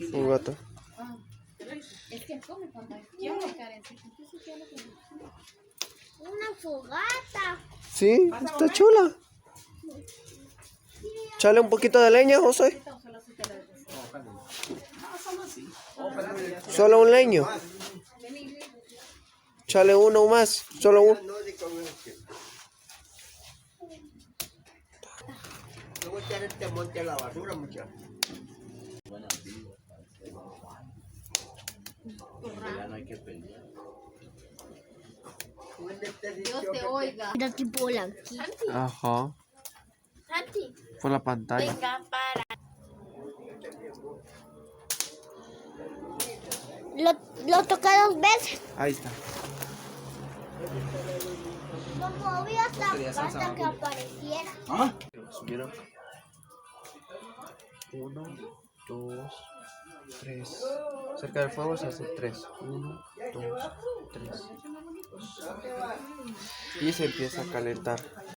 Un gato. Es que come cuando quiere, Karen. Una fogata. Sí, está chula. Chale un poquito de leña, José. Solo un leño. Chale uno más. Solo uno. No voy a echar este monte a la basura, muchachos. Ya no hay que pelear. Dios te oiga. Era tipo blanquito. Ajá. Santi, Por la pantalla. venga para. Lo toqué 2 veces. Ahí está. Lo moví hasta que apareciera. Subieron. 1, 2, 3. Cerca del fuego se hace 3. 1, 2, 3. Y se empieza a calentar.